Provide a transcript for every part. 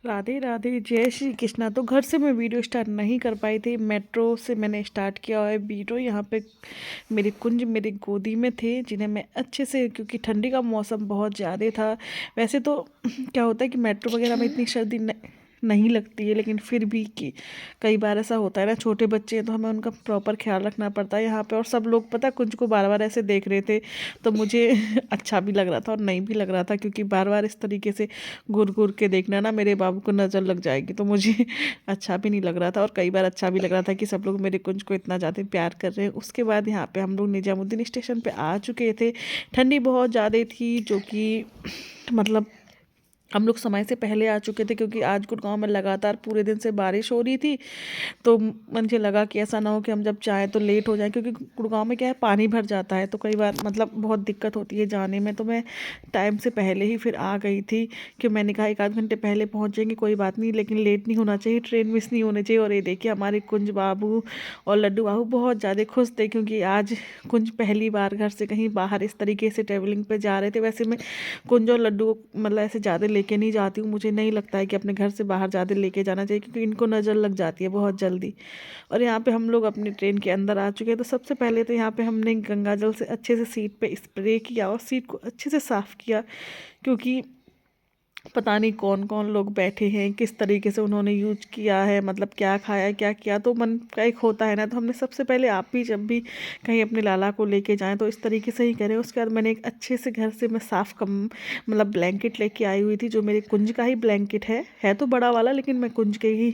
राधे राधे, जय श्री कृष्णा। तो घर से मैं वीडियो स्टार्ट नहीं कर पाई थी, मेट्रो से मैंने स्टार्ट किया है वीडियो। यहाँ पे मेरे कुंज मेरी गोदी में थे, जिन्हें मैं अच्छे से, क्योंकि ठंडी का मौसम बहुत ज़्यादा था। वैसे तो क्या होता है कि मेट्रो वगैरह में इतनी सर्दी नहीं लगती है, लेकिन फिर भी कि कई बार ऐसा होता है ना, छोटे बच्चे हैं तो हमें उनका प्रॉपर ख्याल रखना पड़ता है यहाँ पे। और सब लोग पता कुंज को बार बार ऐसे देख रहे थे, तो मुझे अच्छा भी लग रहा था और नहीं भी लग रहा था, क्योंकि बार बार इस तरीके से घूर घूर के देखना ना, मेरे बाबू को नज़र लग जाएगी, तो मुझे अच्छा भी नहीं लग रहा था। और कई बार अच्छा भी लग रहा था कि सब लोग मेरे कुंज को इतना ज़्यादा प्यार कर रहे हैं। उसके बाद यहाँ पे हम लोग निजामुद्दीन स्टेशन पे आ चुके थे। ठंडी बहुत ज़्यादा थी, जो कि मतलब हम लोग समय से पहले आ चुके थे, क्योंकि आज गुड़गांव में लगातार पूरे दिन से बारिश हो रही थी। तो मुझे लगा कि ऐसा ना हो कि हम जब चाहें तो लेट हो जाए, क्योंकि गुड़गांव में क्या है, पानी भर जाता है, तो कई बार मतलब बहुत दिक्कत होती है जाने में। तो मैं टाइम से पहले ही फिर आ गई थी, कि मैंने कहा एक आध घंटे पहले पहुंच जाएंगे, कोई बात नहीं, लेकिन लेट नहीं होना चाहिए, ट्रेन मिस नहीं होनी चाहिए। और ये देखिए हमारे कुंज बाबू और लड्डू बाबू बहुत ज़्यादा खुश थे, क्योंकि आज कुंज पहली बार घर से कहीं बाहर इस तरीके से ट्रेवलिंग पे जा रहे थे। वैसे मैं कुंज और लड्डू को मतलब ऐसे ज़्यादा लेके नहीं जाती हूँ, मुझे नहीं लगता है कि अपने घर से बाहर ज़्यादा लेके जाना चाहिए, क्योंकि इनको नज़र लग जाती है बहुत जल्दी। और यहाँ पे हम लोग अपनी ट्रेन के अंदर आ चुके हैं। तो सबसे पहले तो यहाँ पे हमने गंगा जल से अच्छे से सीट पे स्प्रे किया और सीट को अच्छे से साफ़ किया, क्योंकि पता नहीं कौन कौन लोग बैठे हैं, किस तरीके से उन्होंने यूज किया है, मतलब क्या खाया क्या किया, तो मन का एक होता है ना। तो हमने सबसे पहले, आप भी जब भी कहीं अपने लाला को लेके जाएं तो इस तरीके से ही करें। उसके बाद मैंने एक अच्छे से घर से मैं साफ़ कम मतलब ब्लैंकेट लेके आई हुई थी, जो मेरे कुंज का ही ब्लैंकेट है तो बड़ा वाला, लेकिन मैं कुंज के ही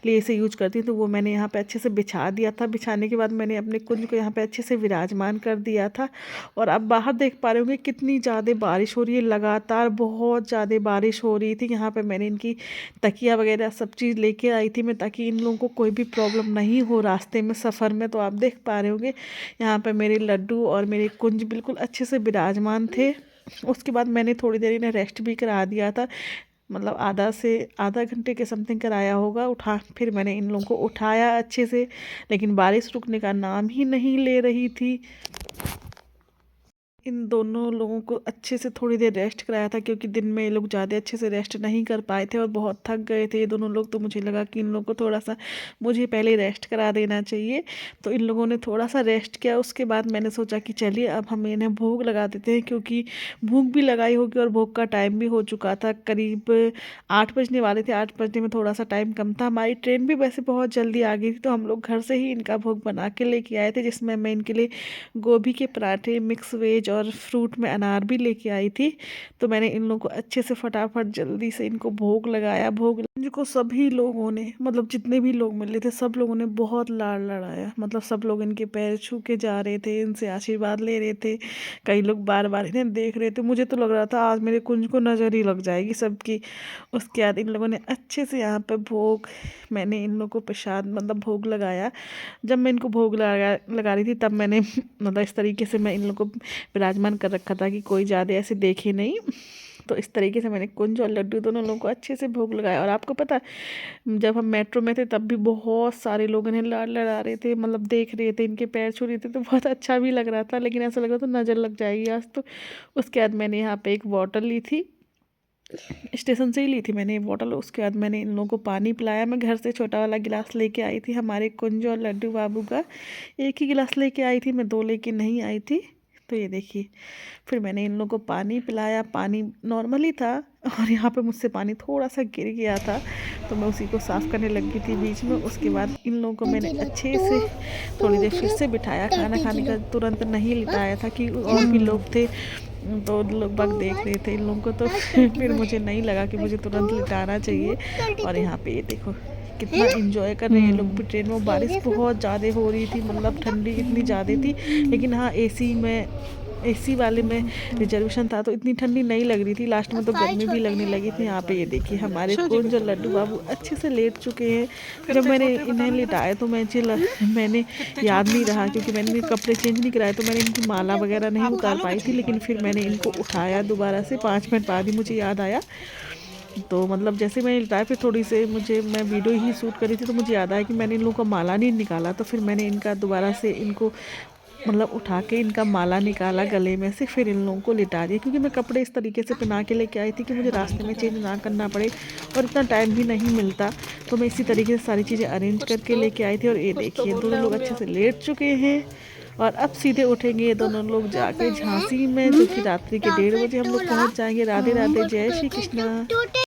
लिए इसे यूज करती हूँ। तो वो मैंने यहाँ पर अच्छे से बिछा दिया था। बिछाने के बाद मैंने अपने कुंज को यहाँ पर अच्छे से विराजमान कर दिया था। और आप बाहर देख पा रहे होंगे कितनी ज़्यादा बारिश हो रही है, लगातार बहुत ज़्यादा बारिश हो रही थी। यहाँ पे मैंने इनकी तकिया वगैरह सब चीज़ लेके आई थी मैं, ताकि इन लोगों को कोई भी प्रॉब्लम नहीं हो रास्ते में, सफ़र में। तो आप देख पा रहे होंगे यहाँ पे मेरे लड्डू और मेरे कुंज बिल्कुल अच्छे से विराजमान थे। उसके बाद मैंने थोड़ी देर इन्हें रेस्ट भी करा दिया था, मतलब आधा घंटे के समथिंग कराया होगा। फिर मैंने इन लोगों को उठाया अच्छे से, लेकिन बारिश रुकने का नाम ही नहीं ले रही थी। इन दोनों लोगों को अच्छे से थोड़ी देर रेस्ट कराया था, क्योंकि दिन में ये लोग ज़्यादा अच्छे से रेस्ट नहीं कर पाए थे और बहुत थक गए थे ये दोनों लोग। तो मुझे लगा कि इन लोगों को थोड़ा सा मुझे पहले रेस्ट करा देना चाहिए। तो इन लोगों ने थोड़ा सा रेस्ट किया। उसके बाद मैंने सोचा कि चलिए अब हम इन्हें भोग लगा देते हैं, क्योंकि भूख भी लगाई होगी और भोग का टाइम भी हो चुका था, करीब 8 बजने वाले थे। 8 बजने में थोड़ा सा टाइम कम था। हमारी ट्रेन भी वैसे बहुत जल्दी आ गई थी, तो हम लोग घर से ही इनका भोग बना के लेके आए थे, जिसमें मैं इनके लिए गोभी के पराठे, मिक्स वेज और फ्रूट में अनार भी लेके आई थी। तो मैंने इन लोगों को अच्छे से फटाफट जल्दी से इनको भोग लगाया। जिनको सभी लोगों ने, मतलब जितने भी लोग मिले थे, सब लोगों ने बहुत लाड़ लड़ाया। मतलब सब लोग इनके पैर छू के जा रहे थे, इनसे आशीर्वाद ले रहे थे। कई लोग बार बार इन्हें देख रहे थे। मुझे तो लग रहा था आज मेरे कुंज को नज़र ही लग जाएगी सबकी। उसके बाद इन लोगों ने अच्छे से यहाँ पे भोग, मैंने इन लोगों को प्रसाद मतलब भोग लगाया। जब मैं इनको भोग लगा रही थी, तब मैंने मतलब इस तरीके से मैं इन लोगों को विराजमान कर रखा था कि कोई ज़्यादा ऐसे देखे नहीं। तो इस तरीके से मैंने कुंज और लड्डू दोनों लोगों को अच्छे से भोग लगाया। और आपको पता है, जब हम मेट्रो में थे तब भी बहुत सारे लोग इन्हें लाड़ लड़ा रहे थे, मतलब देख रहे थे, इनके पैर छू रहे थे, तो बहुत अच्छा भी लग रहा था। लेकिन ऐसा लग रहा था नज़र लग जाएगी आज तो। उसके बाद मैंने यहाँ पे एक बॉटल ली थी, स्टेशन से ही ली थी मैंने ये बॉटल। उसके बाद मैंने इन लोगों को पानी पिलाया। मैं घर से छोटा वाला गिलास लेके आई थी, हमारे कुंज और लड्डू बाबू का एक ही गिलास लेके आई थी मैं, 2 लेके नहीं आई थी। तो ये देखिए, फिर मैंने इन लोगों को पानी पिलाया। पानी नॉर्मली था और यहाँ पे मुझसे पानी थोड़ा सा गिर गया था, तो मैं उसी को साफ़ करने लगी थी बीच में। उसके बाद इन लोगों को मैंने अच्छे से थोड़ी देर फिर से बिठाया। खाना खाने का तुरंत नहीं लिटाया था, कि और भी लोग थे, तो लोग बाग देख रहे थे इन लोगों को। तो फिर मुझे नहीं लगा कि मुझे तुरंत लिटाना चाहिए। और यहाँ पे ये देखो कितना इंजॉय कर रहे हैं लोग भी ट्रेन में। बारिश बहुत ज़्यादा हो रही थी, मतलब ठंडी इतनी ज़्यादा थी, लेकिन हाँ एसी वाले में रिजर्वेशन था, तो इतनी ठंडी नहीं लग रही थी। लास्ट में तो गर्मी भी लगने लगी थी। यहाँ पे ये देखिए हमारे कुंज और लड्डू बाबू अच्छे से लेट चुके हैं। जब मैंने इन्हें लिटाया तो मैंने याद नहीं रहा, क्योंकि मैंने कपड़े चेंज नहीं कराए, तो मैंने इनकी माला वगैरह नहीं उतार पाई थी। लेकिन फिर मैंने इनको उठाया दोबारा से, 5 मिनट बाद ही मुझे याद आया। तो मतलब जैसे मैंने लिटाया, फिर थोड़ी से मैं वीडियो ही शूट करी थी, तो मुझे याद आया कि मैंने इन लोगों का माला नहीं निकाला। तो फिर मैंने इनका दोबारा से इनको मतलब उठा के इनका माला निकाला गले में से, फिर इन लोगों को लिटा दिया, क्योंकि मैं कपड़े इस तरीके से पहना के लेके आई थी कि मुझे रास्ते में चेंज ना करना पड़े और इतना टाइम भी नहीं मिलता। तो मैं इसी तरीके से सारी चीज़ें अरेंज करके लेके आई थी। और ये देखिए दोनों लोग अच्छे से लेट चुके हैं और अब सीधे उठेंगे ये दोनों लोग जाके झांसी में, जो कि रात्रि के 1:30 बजे हम लोग पहुंच जाएंगे। राधे राधे, जय श्री कृष्णा।